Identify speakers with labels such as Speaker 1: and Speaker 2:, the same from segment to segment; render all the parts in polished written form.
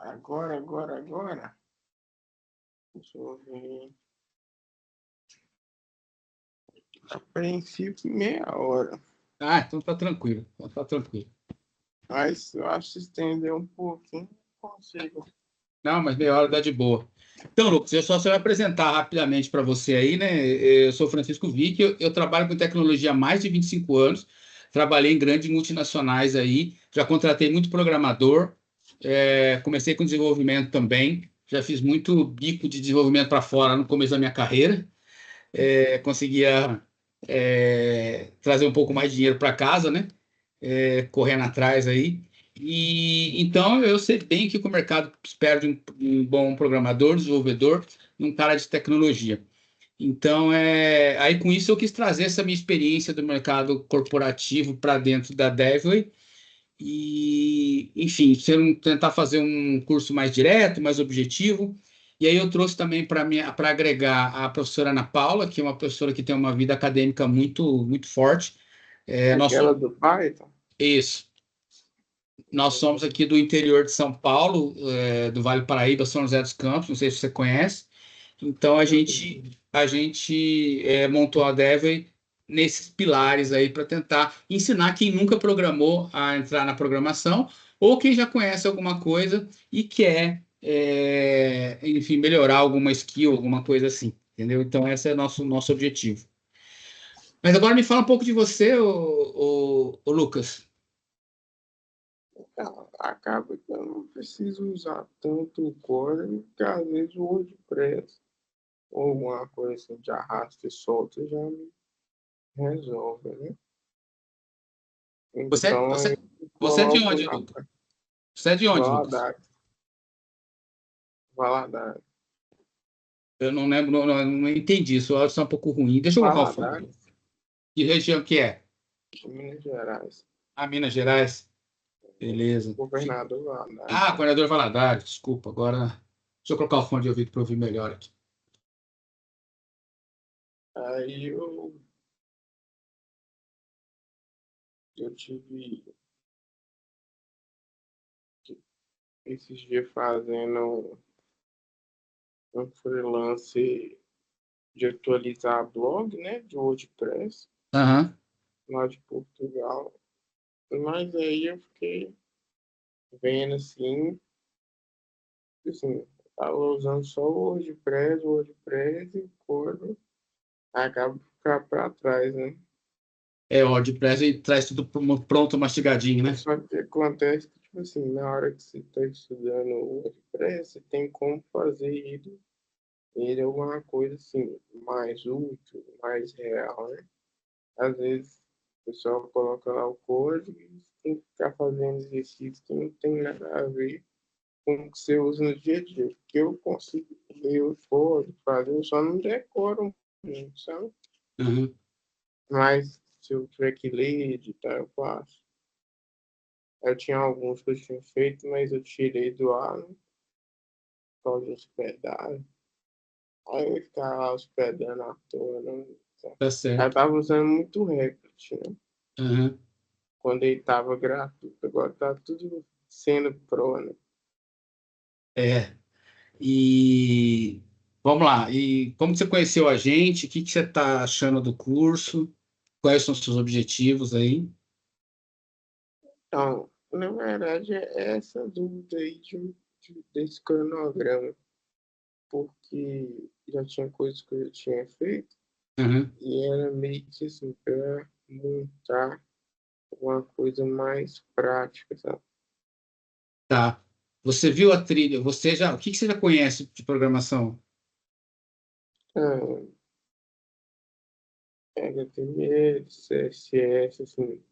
Speaker 1: Agora. Deixa eu ver. A princípio, meia hora.
Speaker 2: Ah, então tá tranquilo.
Speaker 1: Mas eu acho que se estender um pouquinho, consigo.
Speaker 2: Não, mas meia hora dá de boa. Então, Lucas, eu só me apresentar rapidamente para você aí, né? Eu sou Francisco Vick, eu trabalho com tecnologia há mais de 25 anos, trabalhei em grandes multinacionais aí, já contratei muito programador, comecei com desenvolvimento também, já fiz muito bico de desenvolvimento para fora no começo da minha carreira, conseguia trazer um pouco mais de dinheiro para casa, né? Correndo atrás aí. E então eu sei bem que o mercado perde um bom programador, desenvolvedor e um cara de tecnologia. Então, aí com isso eu quis trazer essa minha experiência do mercado corporativo para dentro da Devway e, enfim, tentar fazer um curso mais direto, mais objetivo. E aí eu trouxe também para agregar a professora Ana Paula, que é uma professora que tem uma vida acadêmica muito forte.
Speaker 1: Aquela do Python?
Speaker 2: Isso. Nós somos aqui do interior de São Paulo, do Vale do Paraíba, São José dos Campos, não sei se você conhece. Então a gente montou a Devway nesses pilares aí para tentar ensinar quem nunca programou a entrar na programação ou quem já conhece alguma coisa e quer, enfim, melhorar alguma skill, alguma coisa assim, entendeu? Então esse é nosso objetivo. Mas agora me fala um pouco de você, ô Lucas.
Speaker 1: Acaba que eu não preciso usar tanto o Core, porque às vezes o WordPress ou alguma coisa assim de arrasta e solta já me resolve, né?
Speaker 2: Você,
Speaker 1: Então
Speaker 2: você,
Speaker 1: eu
Speaker 2: você é de
Speaker 1: coloco
Speaker 2: onde,
Speaker 1: na
Speaker 2: Lucas? Você é de onde, Lucas?
Speaker 1: Valadares. Valadares.
Speaker 2: Eu não lembro, não entendi. Seu áudio está um pouco ruim. Deixa eu colocar o fone.
Speaker 1: Valadares,
Speaker 2: Que região que é?
Speaker 1: Minas Gerais.
Speaker 2: Ah, Minas Gerais. Beleza.
Speaker 1: Governador Valadares.
Speaker 2: Ah, Governador Valadares. Desculpa, agora. Deixa eu colocar o fone de ouvido para ouvir melhor aqui.
Speaker 1: Aí eu tive esses dias fazendo um freelance de atualizar blog, né? De WordPress,
Speaker 2: Aham.
Speaker 1: lá de Portugal. Mas aí eu fiquei vendo assim, tava usando só o WordPress e o Corel, acaba de ficar para trás, né?
Speaker 2: O WordPress ele traz tudo pronto, mastigadinho, né?
Speaker 1: Só que acontece que, tipo assim, na hora que você está estudando o WordPress, você tem como fazer ele alguma coisa assim, mais útil, mais real, né? Às vezes o pessoal coloca lá o código e você tem que ficar fazendo exercício que não tem nada a ver com o que você usa no dia a dia. Porque eu consigo ler o código, fazer, eu só não decoro muito, sabe?
Speaker 2: Uhum.
Speaker 1: Mas se eu tiver que ler, editar, eu faço. Eu tinha alguns que eu tinha feito, mas eu tirei do ar, né? Por causa de hospedagem. Aí eu ficava lá hospedando à toa, né?
Speaker 2: Tá
Speaker 1: Aí eu
Speaker 2: certo.
Speaker 1: tava usando muito Replit, né?
Speaker 2: Uhum.
Speaker 1: Quando ele tava gratuito, agora tá tudo sendo pro, né?
Speaker 2: É. E vamos lá. E como você conheceu a gente? O que você está achando do curso? Quais são os seus objetivos aí?
Speaker 1: Então, na verdade, é essa dúvida aí desse cronograma, porque já tinha coisas que eu tinha feito
Speaker 2: Uhum.
Speaker 1: e era meio que assim, para montar uma coisa mais prática, sabe?
Speaker 2: Tá. Você viu a trilha? O que você já conhece de programação?
Speaker 1: Ah, HTML, CSS, assim,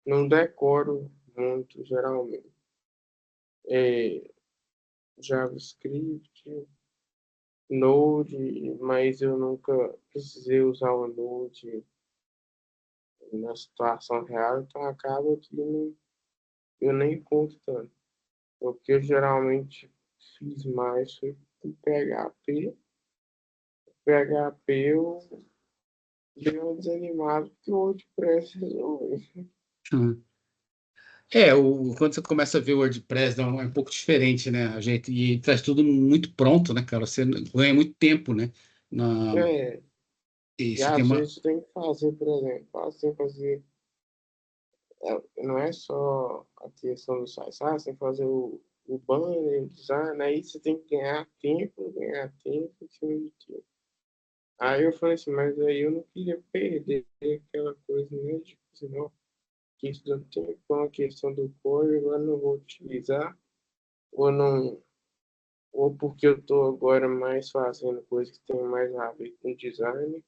Speaker 1: não decoro muito, geralmente. É, JavaScript, Node, mas eu nunca precisei usar o Node na situação real, então acaba que eu nem conto tanto. O que eu geralmente fiz mais foi com PHP. PHP eu dei uma desanimada porque o WordPress resolveu.
Speaker 2: Uhum. Quando você começa a ver o WordPress, é um pouco diferente, né? A gente, e traz tudo muito pronto, né, cara? Você ganha muito tempo, né? Na,
Speaker 1: É,
Speaker 2: e
Speaker 1: e
Speaker 2: você tem
Speaker 1: às
Speaker 2: uma.
Speaker 1: vezes tem que fazer, por exemplo, assim, fazer, não é só a questão do site, você tem que fazer o banner, o design, aí você tem que ganhar tempo, em cima de tempo. Aí eu falei assim, mas aí eu não queria perder aquela coisa, né? Tipo assim, não, questão do tempo, a questão do código, eu não vou utilizar, ou não, ou porque eu estou agora mais fazendo coisas que tem mais a ver com design,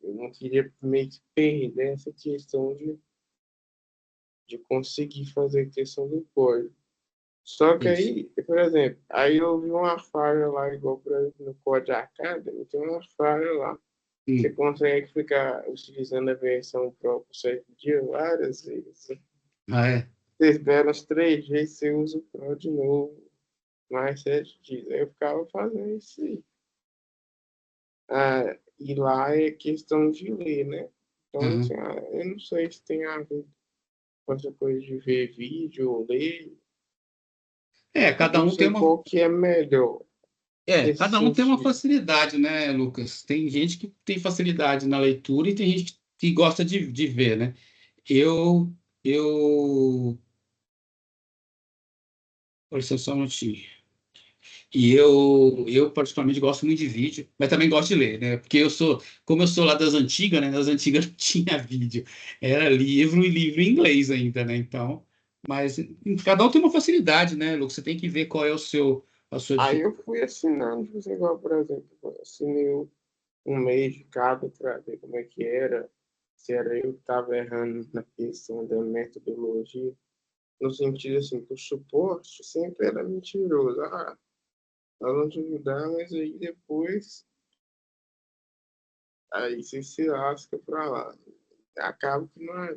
Speaker 1: eu não queria meio que perder essa questão de conseguir fazer a questão do código. Só que
Speaker 2: Isso.
Speaker 1: aí, por exemplo, aí eu vi uma falha lá, igual por exemplo, no Code Academy, tem uma falha lá. Você
Speaker 2: Hum.
Speaker 1: consegue ficar utilizando a versão Pro por 7 dias várias vezes.
Speaker 2: Ah, é.
Speaker 1: Você espera uns 3 dias, você usa o Pro de novo, mais 7 dias. Aí eu ficava fazendo isso aí. Ah, e lá é questão de ler, né? Então, assim,
Speaker 2: Uhum.
Speaker 1: eu não sei se tem a ver com essa coisa de ver vídeo ou ler.
Speaker 2: Cada
Speaker 1: Não
Speaker 2: um tem
Speaker 1: sei
Speaker 2: uma.
Speaker 1: qual que é melhor nesse
Speaker 2: Cada um tem uma
Speaker 1: sentido.
Speaker 2: facilidade, né, Lucas? Tem gente que tem facilidade na leitura e tem gente que gosta de ver, né? Eu, eu, Olha só um minutinho. Eu particularmente gosto muito de vídeo, mas também gosto de ler, né? Porque como eu sou lá das antigas, né? Das antigas não tinha vídeo, era livro e livro em inglês ainda, né? Então, mas cada um tem uma facilidade, né, Lucas? Você tem que ver qual é a sua
Speaker 1: Aí eu
Speaker 2: dificuldade.
Speaker 1: fui assinando, tipo assim, igual, por exemplo, eu assinei um mês de cada para ver como é que era, se era eu que estava errando na questão da metodologia, no sentido assim, que o suporte sempre era mentiroso. Ah, nós vamos ajudar, mas aí depois, aí você se lasca para lá. Acaba que não é.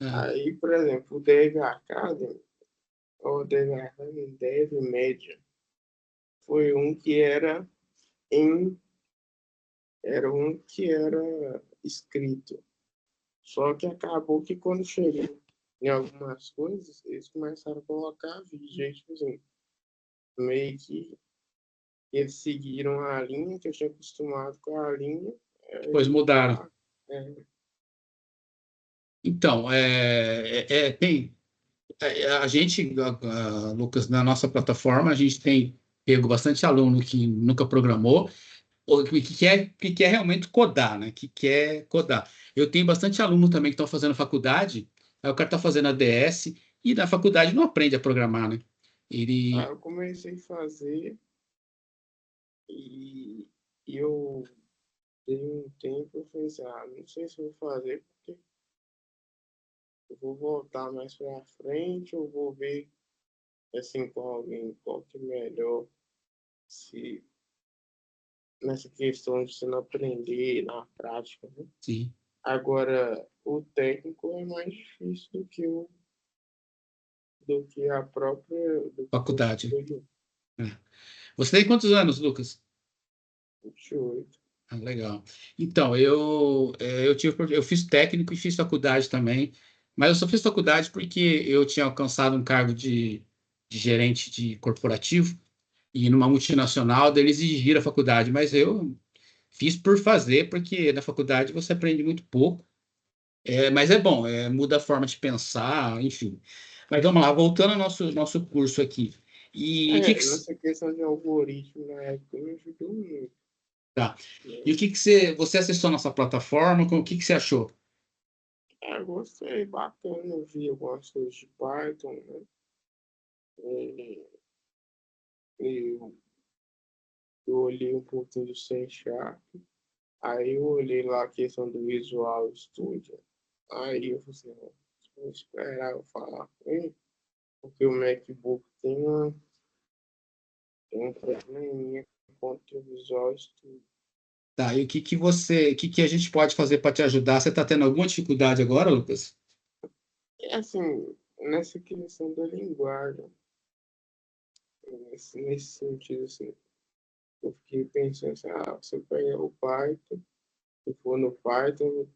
Speaker 2: Ah,
Speaker 1: Aí, por exemplo, o Dev Academy, ou Dev Academy, Dev Média, foi um que em, era um que era escrito. Só que acabou que quando chegou em algumas coisas, eles começaram a colocar vídeo. Aí, tipo assim, meio que eles seguiram a linha, que eu tinha acostumado com a linha,
Speaker 2: depois
Speaker 1: aí
Speaker 2: mudaram.
Speaker 1: tá. É,
Speaker 2: Então, a gente, Lucas, na nossa plataforma, a gente tem pego bastante aluno que nunca programou, ou que quer realmente codar, né? Que quer codar. Eu tenho bastante aluno também que estão fazendo faculdade, aí o cara está fazendo a DS e na faculdade não aprende a programar, né?
Speaker 1: aí
Speaker 2: Ele,
Speaker 1: eu comecei a fazer e, e eu dei um tempo, eu falei assim, não sei se eu vou fazer, porque eu vou voltar mais pra frente, eu vou ver assim com alguém qual que é melhor, se nessa questão de você não aprender na prática, né?
Speaker 2: sim,
Speaker 1: Agora, o técnico é mais difícil do que a própria, do que o
Speaker 2: faculdade.
Speaker 1: superior.
Speaker 2: Né? Você tem quantos anos, Lucas?
Speaker 1: 28.
Speaker 2: Ah, legal. Então, eu fiz técnico e fiz faculdade também, mas eu só fiz faculdade porque eu tinha alcançado um cargo de gerente de corporativo e numa multinacional, daí eles exigiram a faculdade, mas eu fiz por fazer, porque na faculdade você aprende muito pouco, mas é bom, muda a forma de pensar, enfim. Mas vamos lá, voltando ao nosso curso aqui. E o que que,
Speaker 1: Nessa questão de algoritmo na época me ajudou muito,
Speaker 2: tá. E
Speaker 1: né?
Speaker 2: o que que você acessou nossa plataforma, o que que você achou?
Speaker 1: Gostei, bacana, eu vi algumas coisas de Python, né? E, eu, eu olhei um pouquinho do C Sharp, aí eu olhei lá a questão do Visual Studio, aí eu falei assim, vou esperar eu falar com ele, porque o MacBook tem um probleminha com o Visual Studio.
Speaker 2: Tá, e o que que a gente pode fazer para te ajudar? Você está tendo alguma dificuldade agora, Lucas?
Speaker 1: É assim, nessa questão da linguagem, nesse sentido, assim, eu fiquei pensando assim, você pega o Python, se for no Python,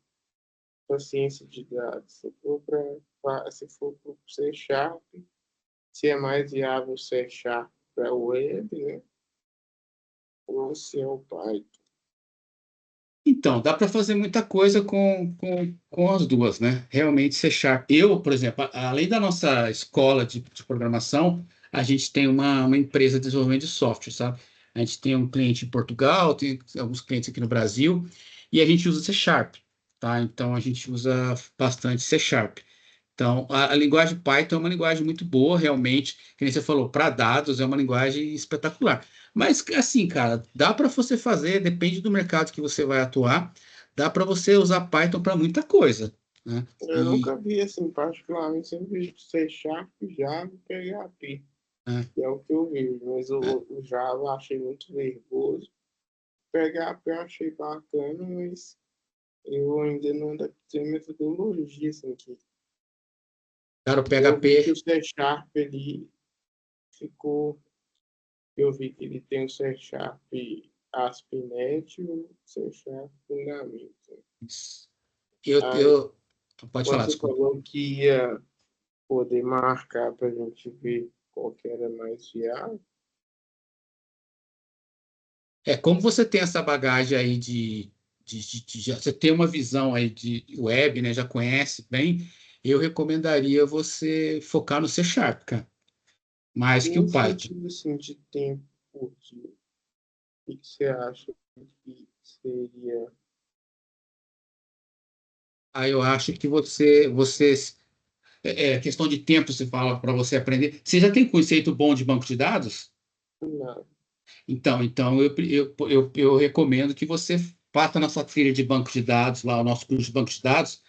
Speaker 1: para ciência de dados. Se for para o C Sharp, se é mais viável C Sharp para web, né? Ou se é o Python.
Speaker 2: Então, dá para fazer muita coisa com as duas, né? Realmente, C Sharp. Eu, por exemplo, além da nossa escola de programação, a gente tem uma empresa de desenvolvimento de software, sabe? A gente tem um cliente em Portugal, tem alguns clientes aqui no Brasil, e a gente usa C Sharp, tá? Então, a gente usa bastante C Sharp. Então, a linguagem Python é uma linguagem muito boa, realmente, que nem você falou, para dados é uma linguagem espetacular. Mas, assim, cara, dá para você fazer, depende do mercado que você vai atuar, dá para você usar Python para muita coisa, né?
Speaker 1: Eu nunca vi, assim, particularmente, sempre vi C Sharp, Java e PHP,
Speaker 2: É,
Speaker 1: que é o que eu vejo, mas
Speaker 2: é.
Speaker 1: o Java eu achei muito verboso. PHP eu achei bacana, mas eu ainda não adaptei a metodologia, assim, que
Speaker 2: Cara, o
Speaker 1: eu vi que
Speaker 2: PHP,
Speaker 1: o C Sharp ali ficou. Eu vi que ele tem o C Sharp ASP.NET e o C Sharp Fundamental. Aí,
Speaker 2: eu, pode
Speaker 1: quando
Speaker 2: falar,
Speaker 1: você
Speaker 2: desculpa.
Speaker 1: falou que ia poder marcar para a gente ver qual que era mais viável,
Speaker 2: É, como você tem essa bagagem aí você tem uma visão aí de web, né? Já conhece bem, eu recomendaria você focar no C Sharp, cara, mais
Speaker 1: e
Speaker 2: que
Speaker 1: no
Speaker 2: o Python.
Speaker 1: sentido assim, de tempo por dia, o que você acha que seria?
Speaker 2: Aí eu acho que questão de tempo, você fala para você aprender. Você já tem conceito bom de banco de dados?
Speaker 1: Não,
Speaker 2: Então eu recomendo que você faça a nossa trilha de banco de dados, lá o nosso curso de banco de dados,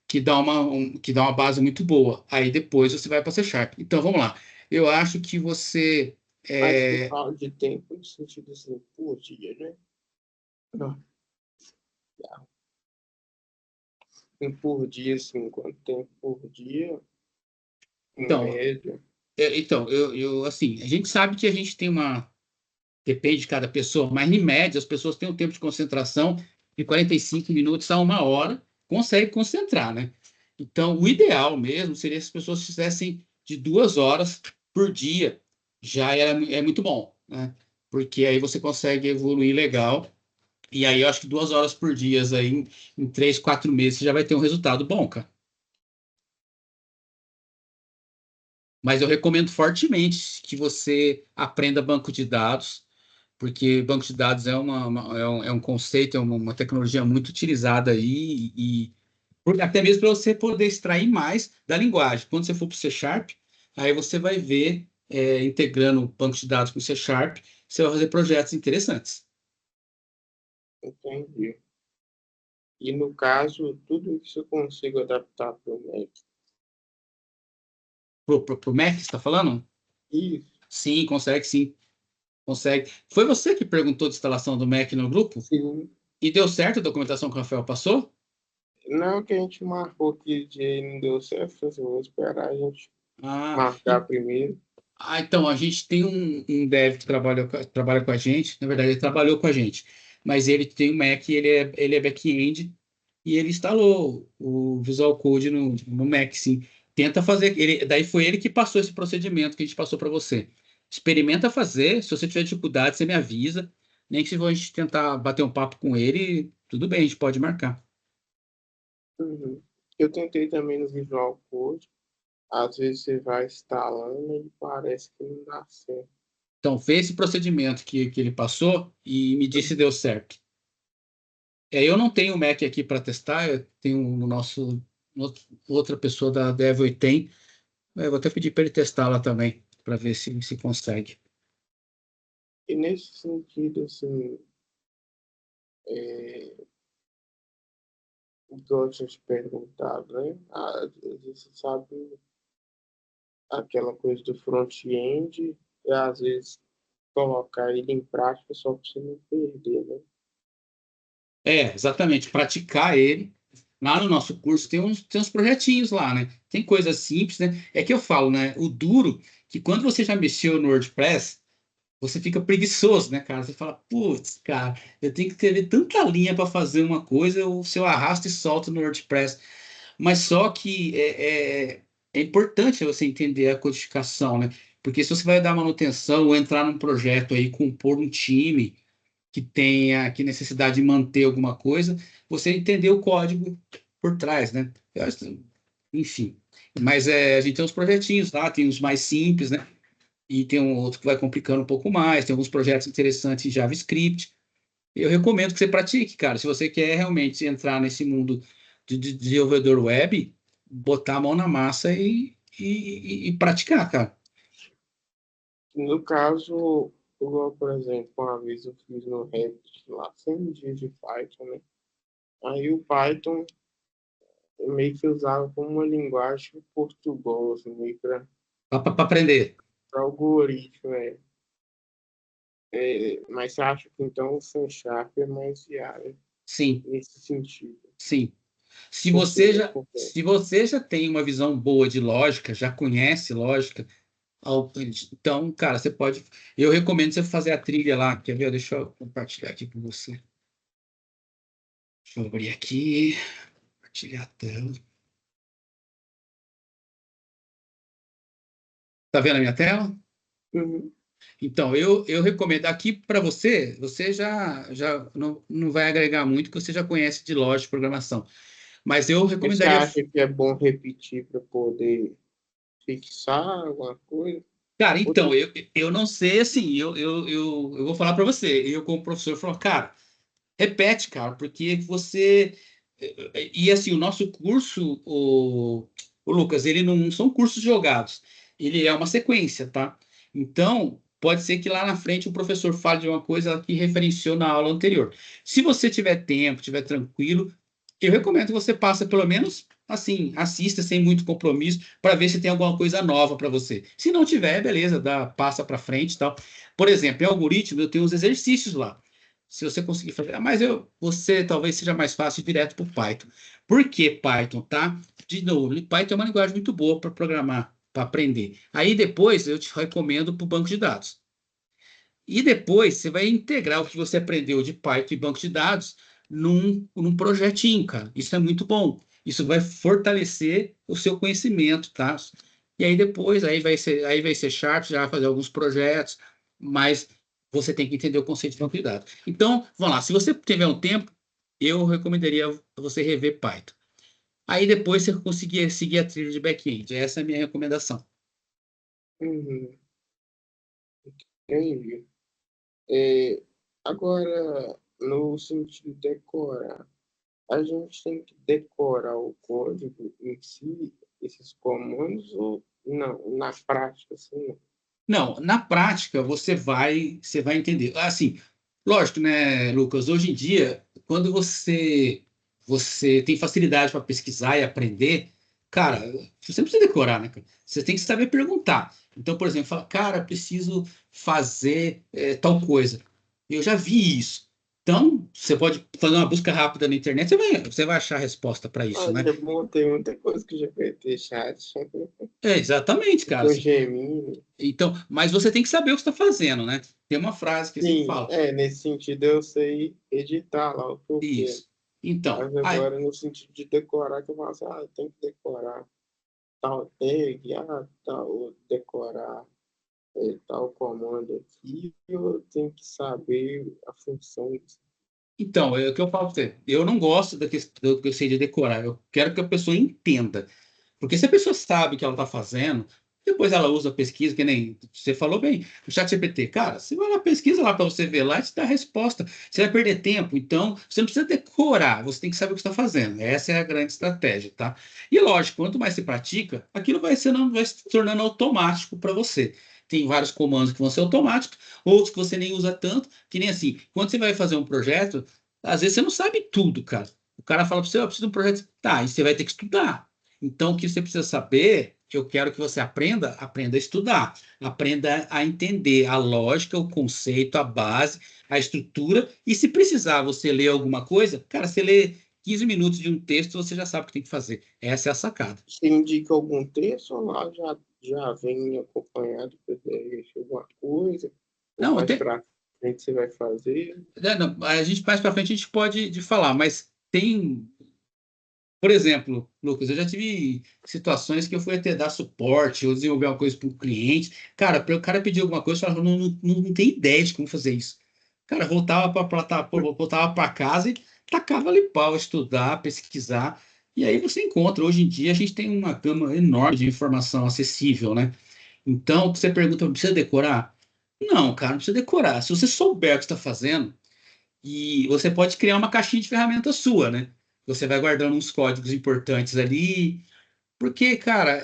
Speaker 2: que dá uma base muito boa. Aí depois você vai para C Sharp. Então vamos lá. Eu acho que você.
Speaker 1: mas você
Speaker 2: é,
Speaker 1: fala de tempo no sentido assim, por dia, né? Não, tem por dia, assim, quanto tempo por dia, em
Speaker 2: então,
Speaker 1: média?
Speaker 2: assim, a gente sabe que a gente tem uma. Depende de cada pessoa, mas em média as pessoas têm um tempo de concentração de 45 minutos a uma hora, consegue concentrar, né? Então, o ideal mesmo seria se as pessoas fizessem de 2 horas por dia, é muito bom, né? Porque aí você consegue evoluir legal. E aí eu acho que 2 horas por dia, aí, em 3, 4 meses, você já vai ter um resultado bom, cara. Mas eu recomendo fortemente que você aprenda banco de dados, porque banco de dados é um conceito, uma tecnologia muito utilizada aí, até mesmo para você poder extrair mais da linguagem. Quando você for para o C Sharp, aí você vai ver, integrando o banco de dados com o C Sharp, você vai fazer projetos interessantes.
Speaker 1: Entendi. E no caso, tudo isso eu consigo adaptar para o Mac.
Speaker 2: Pro Mac, você está falando?
Speaker 1: Isso,
Speaker 2: Sim, consegue, sim. Consegue. Foi você que perguntou de instalação do Mac no grupo?
Speaker 1: sim.
Speaker 2: E deu certo a documentação que o Rafael passou?
Speaker 1: Não que a gente marcou aquele dia e não deu certo, eu vou esperar a gente
Speaker 2: Ah,
Speaker 1: marcar primeiro.
Speaker 2: então, a gente tem um dev que trabalha com a gente, na verdade, ele trabalhou com a gente, mas ele tem um Mac, ele é back-end, e ele instalou o Visual Code no Mac, sim. Tenta fazer, daí foi ele que passou esse procedimento que a gente passou para você. Experimenta fazer, se você tiver dificuldade, você me avisa, nem que se a gente tentar bater um papo com ele, tudo bem, a gente pode marcar.
Speaker 1: Uhum. Eu tentei também no Visual Code. Às vezes você vai instalando e parece que não dá certo.
Speaker 2: Então, fez esse procedimento que ele passou e me disse se deu certo. Eu não tenho o Mac aqui para testar, eu tenho o outra pessoa da Devil tem. Eu vou até pedir para ele testar lá também, para ver se consegue.
Speaker 1: E nesse sentido, assim, é, o que eu tinha te perguntado, né? Às vezes você sabe aquela coisa do front-end e às vezes colocar ele em prática só para você não perder, né?
Speaker 2: Exatamente, praticar ele. Lá no nosso curso tem uns projetinhos lá, né? Tem coisas simples, né? É que eu falo, né? O duro, que quando você já mexeu no WordPress, você fica preguiçoso, né, cara? Você fala, putz, cara, eu tenho que escrever tanta linha para fazer uma coisa, ou se eu arrasto e solto no WordPress. Mas só que é importante você entender a codificação, né? Porque se você vai dar manutenção ou entrar num projeto aí, compor um time que tenha que necessidade de manter alguma coisa, você entender o código por trás, né? Enfim. Mas a gente tem uns projetinhos lá, tem os mais simples, né? E tem um outro que vai complicando um pouco mais, tem alguns projetos interessantes em JavaScript. Eu recomendo que você pratique, cara. Se você quer realmente entrar nesse mundo de desenvolvedor web, botar a mão na massa e praticar, cara.
Speaker 1: No caso, igual, por exemplo, uma vez eu fiz no Revit lá 100 dias de Python, né? Aí o Python eu meio que usava como uma linguagem Portugal, assim, meio para
Speaker 2: Para aprender.
Speaker 1: algoritmo, né? Mas você acha que então o C Sharp é mais viável
Speaker 2: Sim,
Speaker 1: nesse sentido?
Speaker 2: sim. Se
Speaker 1: Por
Speaker 2: você
Speaker 1: quê?
Speaker 2: já, se você já tem uma visão boa de lógica, já conhece lógica, então, cara, você pode. Eu recomendo você fazer a trilha lá. Quer ver? Deixa eu compartilhar aqui com você. Deixa eu abrir aqui, compartilhar a tela. Tá vendo a minha tela?
Speaker 1: Uhum.
Speaker 2: Então, eu recomendo aqui para você, você já não vai agregar muito, porque você já conhece de lógica de programação. Mas eu
Speaker 1: Mas você
Speaker 2: recomendaria.
Speaker 1: acha que é bom repetir para poder fixar alguma coisa?
Speaker 2: Cara,
Speaker 1: Ou
Speaker 2: então,
Speaker 1: tem...
Speaker 2: eu não sei assim, eu vou falar para você. Eu, como professor, falo, cara, repete, cara, porque você. E assim, o nosso curso, o Lucas, ele não são cursos jogados, ele é uma sequência, tá? Então, pode ser que lá na frente o professor fale de uma coisa que referenciou na aula anterior. Se você tiver tempo, tiver tranquilo, eu recomendo que você passe pelo menos assim, assista sem muito compromisso para ver se tem alguma coisa nova para você. Se não tiver, beleza, passa para frente e tal. Por exemplo, em algoritmo eu tenho uns exercícios lá. Se você conseguir fazer, mas você talvez seja mais fácil ir direto para o Python. Por que Python, tá? De novo, Python é uma linguagem muito boa para programar, para aprender. Aí depois eu te recomendo para o banco de dados. E depois você vai integrar o que você aprendeu de Python e banco de dados num projetinho, cara. Isso é muito bom. Isso vai fortalecer o seu conhecimento, tá? E aí depois aí vai ser Sharp, já vai fazer alguns projetos, mas você tem que entender o conceito de banco de dados. Então, vamos lá, se você tiver um tempo, eu recomendaria você rever Python. Aí depois você conseguir seguir a trilha de back-end. Essa é a minha recomendação.
Speaker 1: Uhum. Entendi. É, agora, no sentido de decorar, a gente tem que decorar o código em si, esses comandos, ou não? Na prática, assim, não.
Speaker 2: Não, na prática você vai entender. Assim, lógico, né, Lucas? Hoje em dia, quando você tem facilidade para pesquisar e aprender, cara, você não precisa decorar, né, cara? Você tem que saber perguntar. Então, por exemplo, fala, cara, preciso fazer tal coisa. Eu já vi isso. Então, você pode fazer uma busca rápida na internet, você vai achar a resposta para isso,
Speaker 1: Ah,
Speaker 2: né?
Speaker 1: já montei muita coisa que já vai ter chat,
Speaker 2: Exatamente, cara.
Speaker 1: com Gemini.
Speaker 2: Então, mas você tem que saber o que está fazendo, né? Tem uma frase que sempre
Speaker 1: Sim,
Speaker 2: fala,
Speaker 1: nesse sentido eu sei editar lá o que eu quero.
Speaker 2: isso. Então,
Speaker 1: Mas agora no sentido de decorar, que eu falo assim, eu tenho que decorar tal tag, tal, decorar tal comando aqui, eu tenho que saber a função disso.
Speaker 2: então, é o que eu falo para você. Eu não gosto do que eu sei de decorar. Eu quero que a pessoa entenda. Porque se a pessoa sabe o que ela está fazendo, depois ela usa a pesquisa, que nem você falou bem, o ChatGPT, cara, você vai lá, pesquisa lá para você ver lá e te dá a resposta. Você vai perder tempo, então você não precisa decorar, você tem que saber o que está fazendo. Essa é a grande estratégia, tá? E lógico, quanto mais você pratica, aquilo vai se tornando automático para você. Tem vários comandos que vão ser automáticos, outros que você nem usa tanto, que nem assim, quando você vai fazer um projeto, às vezes você não sabe tudo, cara. O cara fala para você, eu preciso de um projeto. Tá, e você vai ter que estudar. Então, o que você precisa saber, eu quero que você aprenda a estudar, aprenda a entender a lógica, o conceito, a base, a estrutura, e se precisar você ler alguma coisa, cara, você lê 15 minutos de um texto, você já sabe o que tem que fazer. Essa é a sacada.
Speaker 1: Você indica algum texto ou lá já vem acompanhado PDF, alguma coisa? Ou
Speaker 2: Não,
Speaker 1: mais
Speaker 2: tem,
Speaker 1: pra frente você vai fazer?
Speaker 2: não, a gente mais para frente a gente pode de falar, mas tem, por exemplo, Lucas, eu já tive situações que eu fui até dar suporte ou desenvolver uma coisa para um cliente. Cara, para o cara pedir alguma coisa, eu falava, não tem ideia de como fazer isso. Cara, voltava para casa e tacava ali pau, estudar, pesquisar. E aí você encontra. Hoje em dia a gente tem uma gama enorme de informação acessível, né? Então, você pergunta, precisa decorar? Não, cara, não precisa decorar. Se você souber o que está fazendo, e você pode criar uma caixinha de ferramentas sua, né? Você vai guardando uns códigos importantes ali, porque, cara,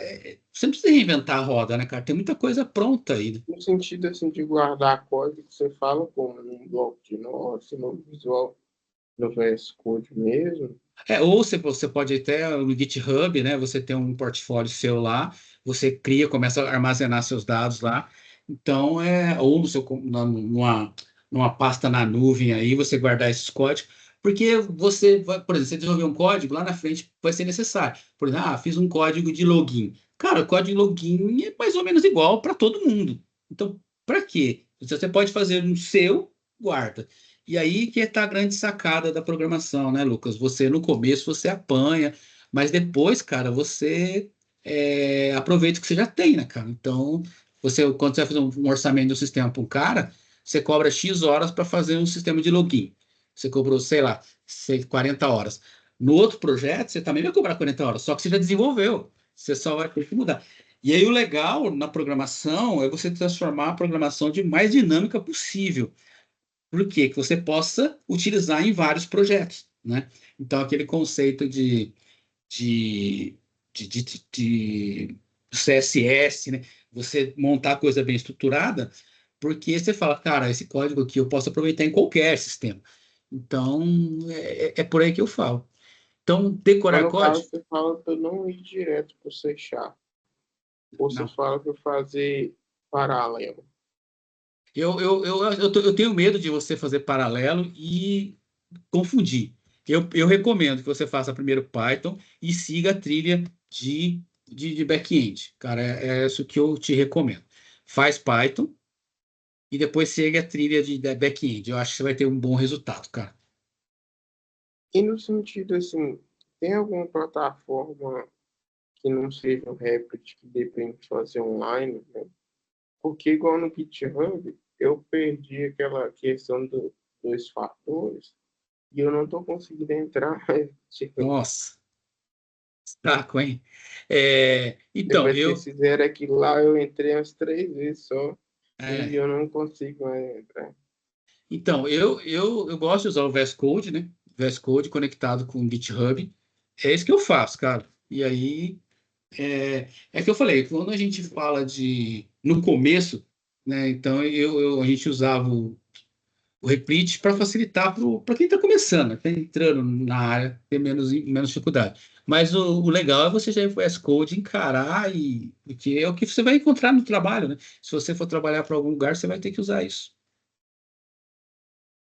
Speaker 2: você não precisa reinventar a roda, né, cara? Tem muita coisa pronta aí, né?
Speaker 1: No sentido assim de guardar código, você fala como num bloco de notas, no Visual, no VS Code mesmo.
Speaker 2: Ou você pode até no GitHub, né? Você tem um portfólio seu lá, você cria, começa a armazenar seus dados lá. Então, ou no seu, numa pasta na nuvem aí, você guardar esses códigos, porque você vai, por exemplo, você desenvolver um código, lá na frente vai ser necessário. Por exemplo, fiz um código de login. Cara, o código de login é mais ou menos igual para todo mundo. Então, para quê? Você pode fazer um seu, guarda. E aí que está a grande sacada da programação, né, Lucas? Você no começo você apanha, mas depois, cara, você aproveita o que você já tem, né, cara? Então, quando você vai fazer um orçamento do sistema para um cara, você cobra X horas para fazer um sistema de login. Você cobrou, sei lá, 40 horas. No outro projeto, você também vai cobrar 40 horas, só que você já desenvolveu. Você só vai ter que mudar. E aí o legal na programação é você transformar a programação de mais dinâmica possível. Por quê? Que você possa utilizar em vários projetos, né? Então, aquele conceito de, de CSS, né? Você montar coisa bem estruturada, porque você fala, cara, esse código aqui eu posso aproveitar em qualquer sistema. Então, é por aí que eu falo. Então,
Speaker 1: Então,
Speaker 2: decorar
Speaker 1: no caso,
Speaker 2: código?
Speaker 1: você fala para eu não ir direto para o C Sharp. Ou você
Speaker 2: Não.
Speaker 1: fala para eu fazer paralelo.
Speaker 2: Eu tenho medo de você fazer paralelo e confundir. Eu recomendo que você faça primeiro Python e siga a trilha de back-end. Cara, é isso que eu te recomendo. Faz Python e depois segue a trilha de back-end. Eu acho que você vai ter um bom resultado, cara.
Speaker 1: E no sentido assim, tem alguma plataforma que não seja um Replit que dê para gente fazer online, né? Porque igual no GitHub, eu perdi aquela questão dos dois fatores e eu não estou conseguindo entrar mais. Tipo,
Speaker 2: Nossa, saco, hein? Então,
Speaker 1: depois que eles fizeram aquilo lá, eu entrei umas 3 vezes só e
Speaker 2: é,
Speaker 1: eu não consigo mais entrar.
Speaker 2: eu gosto de usar o VS Code, né? VS Code conectado com o GitHub. É isso que eu faço, cara. E aí, que eu falei, quando a gente fala no começo, né? Então a gente usava o Replit para facilitar para quem está começando, está entrando na área, ter menos dificuldade. Mas o legal é você já ir para o VS Code, encarar, porque é o que você vai encontrar no trabalho, né? Se você for trabalhar para algum lugar, você vai ter que usar isso.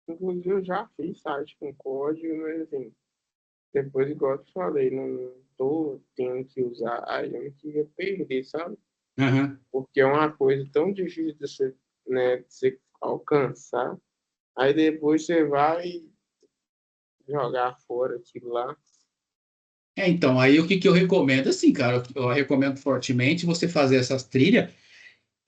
Speaker 1: Inclusive, eu já fiz site com código, mas assim, depois, igual eu te falei, não tô tendo que usar, aí eu não queria perder, sabe?
Speaker 2: Aham.
Speaker 1: Porque é uma coisa tão difícil de você, né, de você alcançar. Aí depois você vai jogar fora aquilo lá.
Speaker 2: Então, aí o que, que eu recomendo? Assim, cara, eu recomendo fortemente você fazer essas trilhas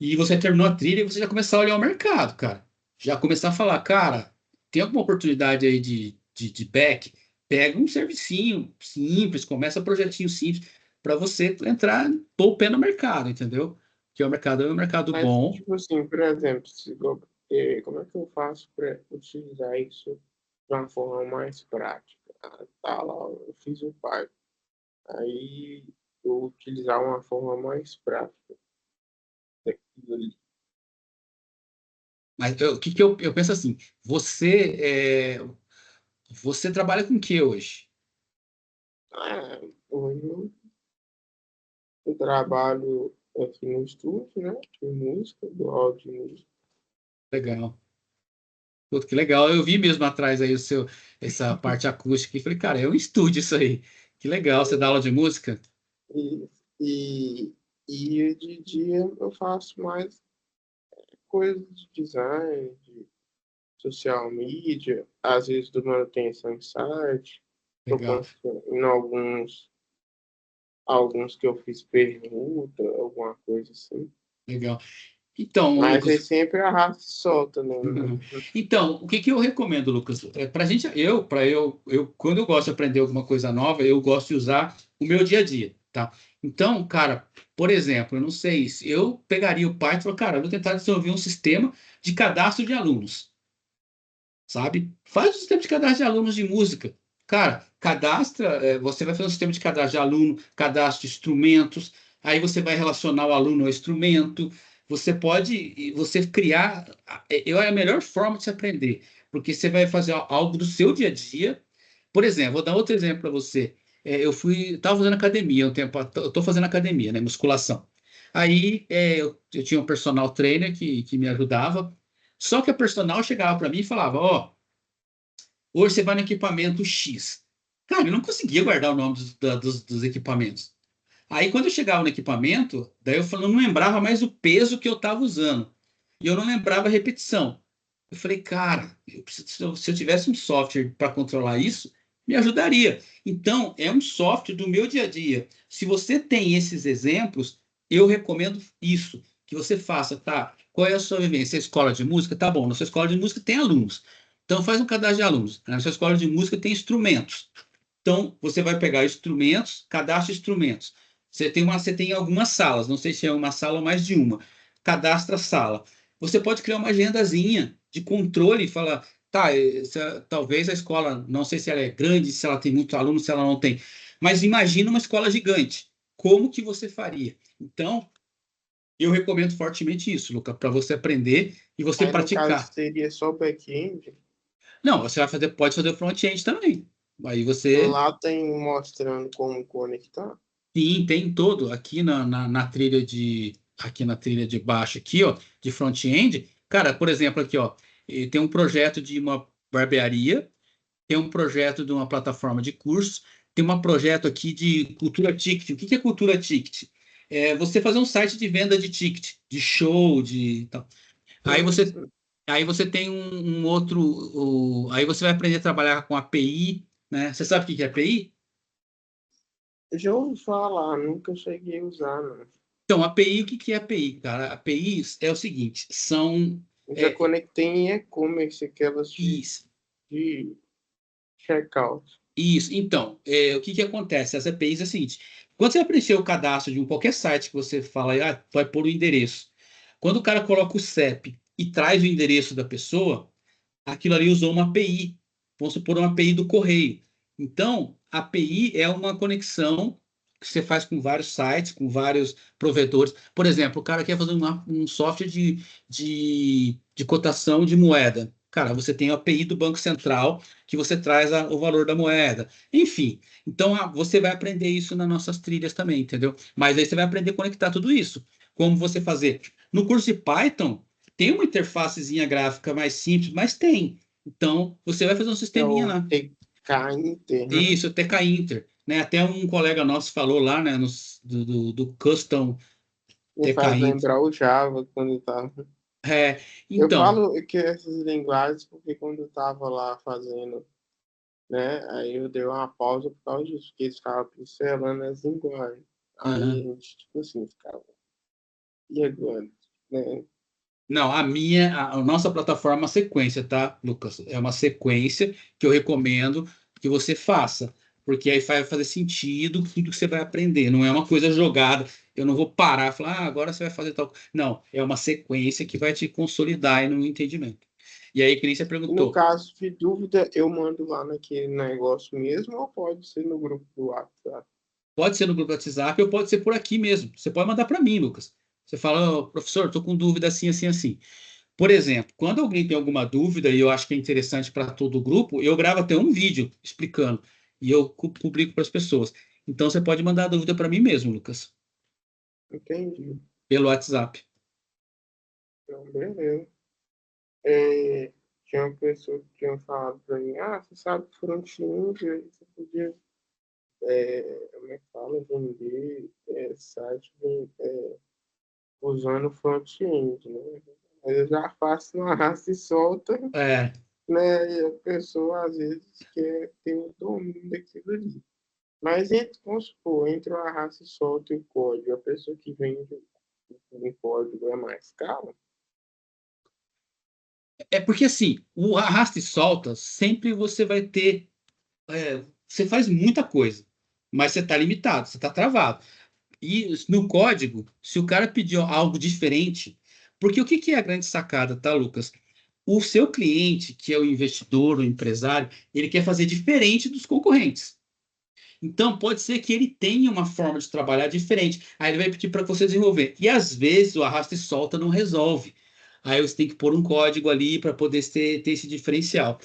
Speaker 2: e você terminou a trilha e você já começar a olhar o mercado, cara. Já começar a falar, cara, tem alguma oportunidade aí de back? Pega um servicinho simples, começa um projetinho simples para você entrar, pôr o pé no mercado, entendeu? Que o mercado é um mercado
Speaker 1: Mas,
Speaker 2: bom.
Speaker 1: tipo assim, por exemplo, como é que eu faço para utilizar isso de uma forma mais prática? Ah, tá lá, eu fiz o pai. Aí eu utilizar uma forma mais prática daquilo ali.
Speaker 2: Mas o que, que eu penso assim, você trabalha com o que hoje?
Speaker 1: Ah, hoje eu trabalho aqui no estúdio, né? De música, do áudio de música.
Speaker 2: Legal. Putz, que legal. Eu vi mesmo atrás aí essa parte acústica e falei, cara, é um estúdio isso aí. Que legal. Você dá aula de música?
Speaker 1: E, e, e de dia eu faço mais coisas de design, de social media, às vezes do manutenção de site. Estou
Speaker 2: Legal,
Speaker 1: construindo alguns que eu fiz permuta, alguma coisa assim.
Speaker 2: legal. Então,
Speaker 1: Mas é
Speaker 2: Lucas,
Speaker 1: sempre arrasta e solta, né?
Speaker 2: uhum. Então, o que que eu recomendo, Lucas? Para gente, quando eu gosto de aprender alguma coisa nova, eu gosto de usar o meu dia a dia, tá? Então, cara, por exemplo, eu não sei se eu pegaria o Python e falaria, cara, eu vou tentar desenvolver um sistema de cadastro de alunos, sabe? Faz um sistema de cadastro de alunos de música. Cara, cadastra, você vai fazer um sistema de cadastro de aluno, cadastro de instrumentos, aí você vai relacionar o aluno ao instrumento, você criar, é a melhor forma de se aprender, porque você vai fazer algo do seu dia a dia. Por exemplo, vou dar outro exemplo para você. Estava fazendo academia um tempo, eu estou fazendo academia, né, musculação. Aí eu tinha um personal trainer que me ajudava, só que a personal chegava para mim e falava: Ó, hoje você vai no equipamento X. Cara, eu não conseguia guardar o nome dos equipamentos. Aí, quando eu chegava no equipamento, daí não lembrava mais o peso que eu estava usando. E eu não lembrava a repetição. Eu falei, cara, se eu tivesse um software para controlar isso, me ajudaria. Então, é um software do meu dia a dia. Se você tem esses exemplos, eu recomendo isso, que você faça, tá? Qual é a sua vivência? Escola de música? Tá bom, na sua escola de música tem alunos. Então, faz um cadastro de alunos. Na sua escola de música tem instrumentos. Então, você vai pegar instrumentos, cadastra instrumentos. Você tem algumas salas, não sei se é uma sala ou mais de uma. Cadastra a sala. Você pode criar uma agendazinha de controle e falar, tá, talvez a escola, não sei se ela é grande, se ela tem muitos alunos, se ela não tem, mas imagina uma escola gigante. Como que você faria? Então, eu recomendo fortemente isso, Luca, para você aprender e você
Speaker 1: Aí, no caso,
Speaker 2: praticar.
Speaker 1: seria só back-end.
Speaker 2: Não, você pode fazer front-end também. Aí você
Speaker 1: Lá tem mostrando como conectar.
Speaker 2: sim, tem todo aqui na trilha aqui na trilha de baixo aqui, ó, de front-end. Cara, por exemplo, aqui, ó, tem um projeto de uma barbearia, tem um projeto de uma plataforma de cursos, tem um projeto aqui de cultura ticket. O que que é cultura ticket? É você fazer um site de venda de ticket, de show, de tal. Aí
Speaker 1: Sim,
Speaker 2: você
Speaker 1: sim.
Speaker 2: aí você tem um outro, aí você vai aprender a trabalhar com API, né? Você sabe o que que é API?
Speaker 1: Já ouvi falar, nunca cheguei a usar, não.
Speaker 2: Então, API, o que que é API, cara? APIs é o seguinte, são
Speaker 1: Eu já
Speaker 2: é,
Speaker 1: conectei em e-commerce, aquelas
Speaker 2: isso,
Speaker 1: de checkout.
Speaker 2: isso. Então, o que que acontece? As APIs é o seguinte, quando você vai preencher o cadastro de qualquer site que você fala, vai pôr o endereço. Quando o cara coloca o CEP e traz o endereço da pessoa, aquilo ali usou uma API. Vamos supor uma API do correio. Então, a API é uma conexão que você faz com vários sites, com vários provedores. Por exemplo, o cara quer fazer um software de cotação de moeda. Cara, você tem a API do Banco Central que você traz o valor da moeda. Enfim, então você vai aprender isso nas nossas trilhas também, entendeu? Mas aí você vai aprender a conectar tudo isso. Como você fazer. No curso de Python, tem uma interfacezinha gráfica mais simples, mas tem. Então, você vai fazer um
Speaker 1: É
Speaker 2: sisteminha
Speaker 1: o
Speaker 2: lá.
Speaker 1: TK Inter, né?
Speaker 2: Isso, TK Inter, né? Até um colega nosso falou lá, né, do Custom
Speaker 1: Me
Speaker 2: TK
Speaker 1: faz
Speaker 2: Inter.
Speaker 1: lembrar o Java quando tá.
Speaker 2: É,
Speaker 1: Eu
Speaker 2: então,
Speaker 1: falo que essas linguagens porque quando eu tava lá fazendo, né? Aí eu dei uma pausa por causa disso, porque eles ficavam pincelando as linguagens. Aí a
Speaker 2: aham.
Speaker 1: gente, tipo assim, ficava, e agora? Né?
Speaker 2: Não, a nossa plataforma é uma sequência, tá, Lucas? É uma sequência que eu recomendo que você faça, porque aí vai fazer sentido tudo que você vai aprender. Não é uma coisa jogada. Eu não vou parar e falar, agora você vai fazer tal. Não, é uma sequência que vai te consolidar aí no entendimento. E aí, que nem você
Speaker 1: E no
Speaker 2: perguntou,
Speaker 1: caso de dúvida, eu mando lá naquele negócio mesmo ou pode ser no grupo do WhatsApp?
Speaker 2: pode ser no grupo do WhatsApp ou pode ser por aqui mesmo. Você pode mandar para mim, Lucas. Você fala, "Ô, professor, estou com dúvida assim, assim, assim. Por exemplo, quando alguém tem alguma dúvida e eu acho que é interessante para todo o grupo, eu gravo até um vídeo explicando e eu publico para as pessoas. Então você pode mandar a dúvida para mim mesmo, Lucas,
Speaker 1: Entendi.
Speaker 2: pelo WhatsApp.
Speaker 1: Então, beleza. É, tinha uma pessoa que tinha falado para mim, você sabe front-end, aí você podia, como é que fala, vender site usando front-end, né? Mas eu já faço no arrasta e solta,
Speaker 2: É,
Speaker 1: né? E a pessoa às vezes quer ter o domínio daquilo ali. Mas entre, vamos supor, entre o arrasta e solta e o código, a pessoa que vende um código é mais caro?
Speaker 2: é porque assim, o arrasta e solta, sempre você vai ter. Você faz muita coisa, mas você está limitado, você está travado. E no código, se o cara pediu algo diferente, porque o que que é a grande sacada, tá, Lucas? O seu cliente, que é o investidor, o empresário, ele quer fazer diferente dos concorrentes. Então, pode ser que ele tenha uma forma de trabalhar diferente. Aí ele vai pedir para você desenvolver. E às vezes o arrasta e solta não resolve. Aí você tem que pôr um código ali para poder ter esse diferencial.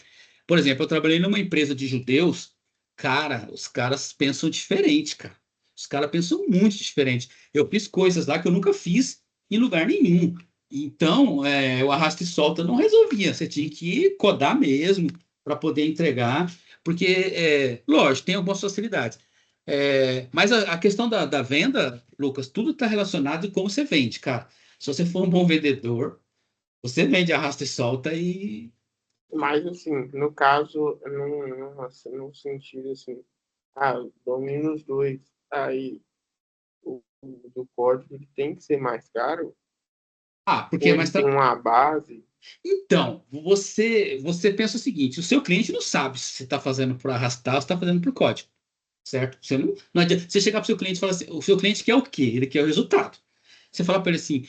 Speaker 2: Por exemplo, eu trabalhei numa empresa de judeus. Cara, os caras pensam diferente, cara. Os caras pensam muito diferente. Eu fiz coisas lá que eu nunca fiz em lugar nenhum. Então, o arrasta e solta não resolvia. Você tinha que codar mesmo para poder entregar. Porque, lógico, tem algumas facilidades. Mas a questão da venda, Lucas, tudo está relacionado com como você vende, cara. Se você for um bom vendedor, você vende arrasta e solta e.
Speaker 1: Mas, assim, no caso, assim, no sentido assim, domina os dois, aí o do código ele tem que ser mais caro,
Speaker 2: Ah, porque é
Speaker 1: ou
Speaker 2: mais.
Speaker 1: ele tem uma base.
Speaker 2: Então, você pensa o seguinte: o seu cliente não sabe se você está fazendo por arrastar ou se está fazendo por código, certo? Você não adianta, você chegar para o seu cliente e falar assim: o seu cliente quer o quê? Ele quer o resultado. Você fala para ele assim: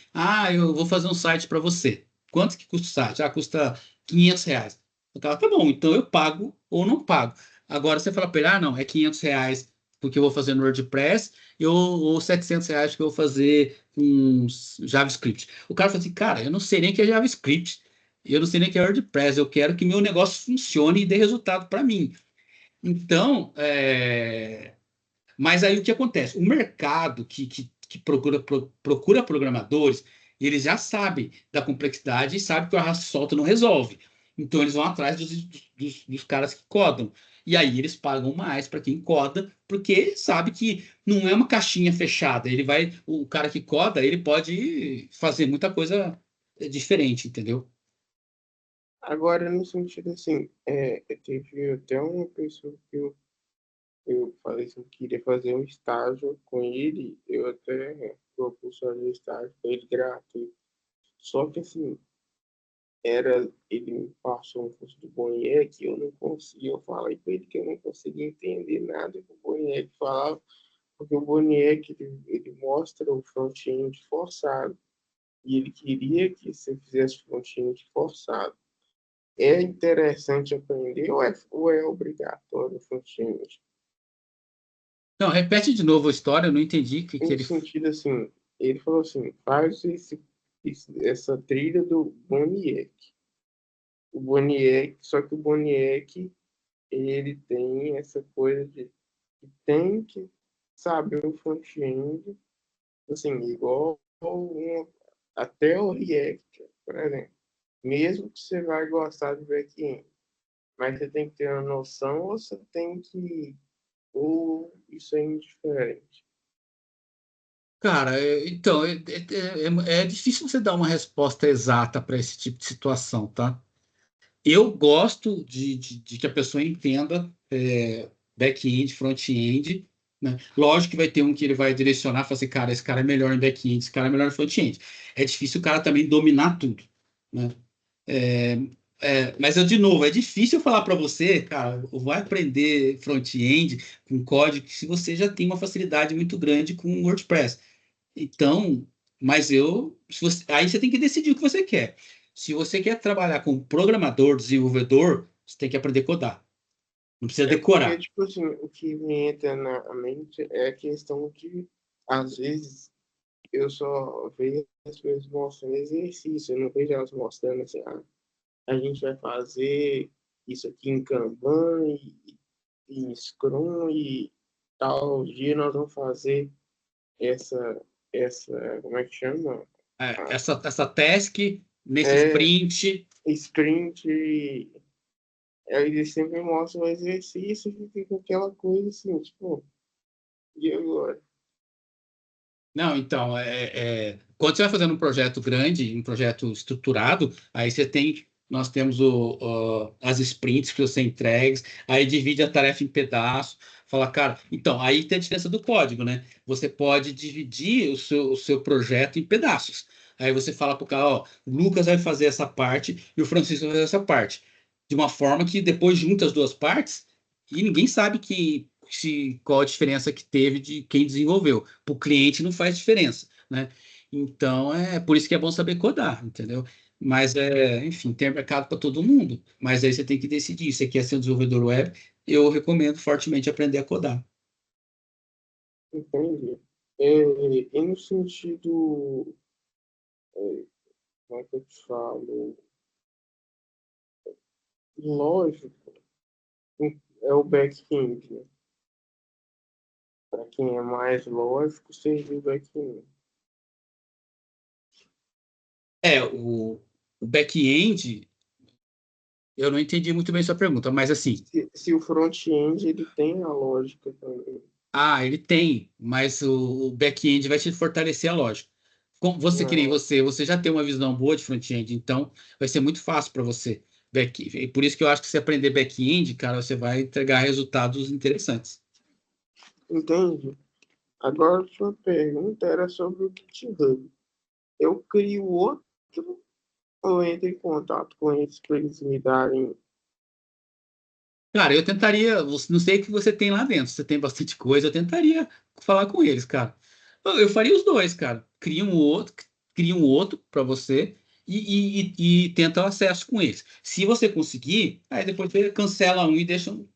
Speaker 2: eu vou fazer um site para você. Quanto que custa o site? Custa R$ 500. O cara, tá bom, então eu pago ou não pago. Agora você fala para ele: não, é R$ 500 porque eu vou fazer no WordPress ou R$ 700 porque eu vou fazer um JavaScript. O cara fala assim: cara, eu não sei nem o que é JavaScript. Eu não sei nem o que é WordPress. Eu quero que meu negócio funcione e dê resultado para mim. Então, mas aí o que acontece? O mercado que procura programadores, eles já sabem da complexidade e sabem que o arrasta-solta não resolve. Então eles vão atrás dos caras que codam. E aí eles pagam mais para quem coda, porque sabe que não é uma caixinha fechada. O cara que coda, ele pode fazer muita coisa diferente, entendeu?
Speaker 1: Agora, no sentido assim, teve até uma pessoa que eu falei assim, que queria fazer um estágio com ele, eu até proporcionei o estágio para ele gratuito. Só que assim, ele me passou um curso do Boniek, eu não conseguia, eu falei para ele que eu não conseguia entender nada que o Boniek falava, porque o Boniek, ele mostra o front-end forçado, e ele queria que você fizesse front-end forçado. É interessante aprender ou é obrigatório o front-end?
Speaker 2: Não, repete de novo a história, eu não entendi o que, que
Speaker 1: No
Speaker 2: ele.
Speaker 1: sentido assim, ele falou assim, faz essa trilha do Boniek. O Boniek, só que o Boniek, ele tem essa coisa de que tem que saber o front-end, assim, igual até o React, por exemplo. Mesmo que você vai gostar de back-end, mas você tem que ter uma noção ou você tem que, ou isso é indiferente.
Speaker 2: Cara, então, é difícil você dar uma resposta exata para esse tipo de situação, tá? Eu gosto de que a pessoa entenda back-end, front-end, né? Lógico que vai ter um que ele vai direcionar, falar assim, cara, esse cara é melhor em back-end, esse cara é melhor em front-end. É difícil o cara também dominar tudo, né? É, mas de novo, é difícil eu falar para você, cara, vai aprender front-end com código se você já tem uma facilidade muito grande com WordPress. Então, mas aí você tem que decidir o que você quer. Se você quer trabalhar com programador, desenvolvedor, você tem que aprender a codar. Não precisa
Speaker 1: É porque,
Speaker 2: decorar.
Speaker 1: tipo assim, o que me entra na mente é a questão de, às vezes, eu só vejo as pessoas mostrando exercício, eu não vejo elas mostrando assim, a gente vai fazer isso aqui em Kanban e em Scrum e tal dia nós vamos fazer como é que chama? Ah,
Speaker 2: Essa task nesse
Speaker 1: É
Speaker 2: sprint.
Speaker 1: sprint, aí eles sempre mostram o exercício e fica aquela coisa assim, tipo, e agora?
Speaker 2: Não, então, quando você vai fazendo um projeto grande, um projeto estruturado, aí nós temos as sprints que você entrega, aí divide a tarefa em pedaços, fala, cara, então, aí tem a diferença do código, né? Você pode dividir o seu projeto em pedaços. Aí você fala para o cara, ó, o Lucas vai fazer essa parte e o Francisco vai fazer essa parte. De uma forma que depois junta as duas partes e ninguém sabe qual a diferença que teve de quem desenvolveu. Para o cliente não faz diferença, né? Então, é por isso que é bom saber codar, entendeu? Mas, enfim, tem mercado para todo mundo. Mas aí você tem que decidir. Se você quer ser um desenvolvedor web, eu recomendo fortemente aprender a codar.
Speaker 1: Entendi. É, e no sentido, é, como é que eu te falo? Lógico, é o back-end, né? Para quem é mais lógico, seria o back-end.
Speaker 2: O back-end, eu não entendi muito bem sua pergunta, mas assim,
Speaker 1: Se o front-end ele tem a lógica também,
Speaker 2: ele tem, mas o back-end vai te fortalecer a lógica. Como você, que nem
Speaker 1: né?
Speaker 2: você já tem uma visão boa de front-end, então vai ser muito fácil para você. E por isso que eu acho que se aprender back-end, cara, você vai entregar resultados interessantes.
Speaker 1: Entende? Agora, a sua pergunta era sobre o GitHub. Eu crio outro ou entro em contato com eles para eles me darem.
Speaker 2: Cara, eu tentaria, não sei o que você tem lá dentro, você tem bastante coisa, eu tentaria falar com eles, cara. Eu faria os dois, cara. Cria um outro para você e tenta o acesso com eles. Se você conseguir, aí depois você cancela um e deixa um.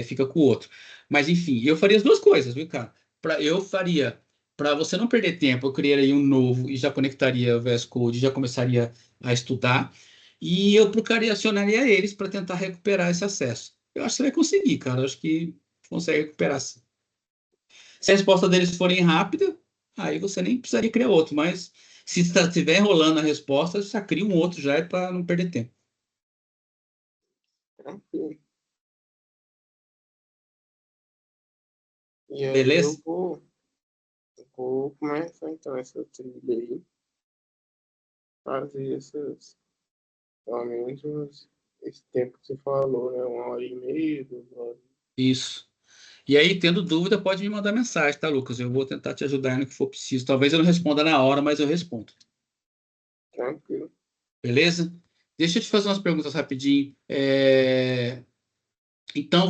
Speaker 2: Fica com o outro. Mas enfim, eu faria as duas coisas, viu, cara? Eu faria, para você não perder tempo, eu criaria um novo e já conectaria o VS Code, já começaria a estudar. E eu procuraria, acionaria eles para tentar recuperar esse acesso. Eu acho que você vai conseguir, cara. Eu acho que consegue recuperar sim. Se a resposta deles forem rápida, aí você nem precisaria criar outro. Mas se estiver enrolando a resposta, você já cria um outro já para não perder tempo.
Speaker 1: Tranquilo. E aí
Speaker 2: Beleza?
Speaker 1: vou começar então essa trilha aí, fazer essas, pelo menos esse tempo que você falou, né? 1 hora e meia, 2 horas.
Speaker 2: Isso. E aí, tendo dúvida, pode me mandar mensagem, tá, Lucas? Eu vou tentar te ajudar no que for preciso. Talvez eu não responda na hora, mas eu respondo.
Speaker 1: Tranquilo.
Speaker 2: Beleza? Deixa eu te fazer umas perguntas rapidinho. Então,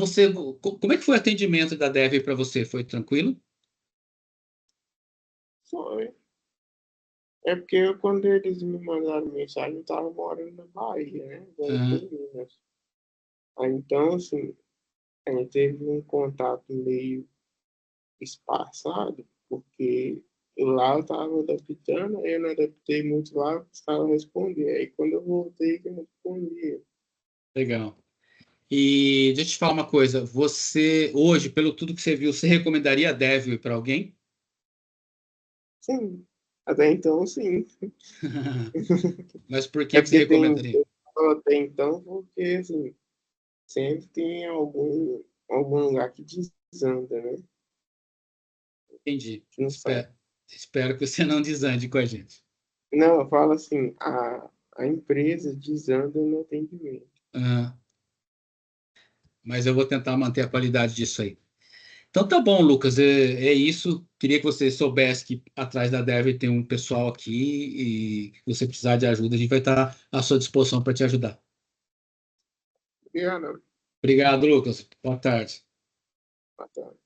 Speaker 2: como é que foi o atendimento da Dev para você? Foi tranquilo?
Speaker 1: Foi. É porque quando eles me mandaram mensagem, eu estava morando na Bahia, né? Agora eu tô
Speaker 2: Aham,
Speaker 1: em Minas. Aí, então, assim, a gente teve um contato meio espaçado, porque lá eu estava adaptando, aí eu não adaptei muito lá, estava respondendo. Aí quando eu voltei, que eu respondi.
Speaker 2: legal. E deixa eu te falar uma coisa. Você, hoje, pelo tudo que você viu, você recomendaria a Devil para alguém?
Speaker 1: Sim, até então sim.
Speaker 2: Mas por
Speaker 1: É
Speaker 2: que você
Speaker 1: porque
Speaker 2: recomendaria?
Speaker 1: eu falo até então, porque assim, sempre tem algum lugar que desanda, né?
Speaker 2: Entendi.
Speaker 1: Que não sabe.
Speaker 2: Espero que você não desande com a gente.
Speaker 1: Não, eu falo assim, a empresa desanda no atendimento.
Speaker 2: Ah, mas eu vou tentar manter a qualidade disso aí. Então tá bom, Lucas. É isso. Queria que você soubesse que atrás da Dev tem um pessoal aqui e se você precisar de ajuda, a gente vai estar à sua disposição para te ajudar.
Speaker 1: Obrigado,
Speaker 2: Obrigado, Lucas. Boa tarde.
Speaker 1: Natália.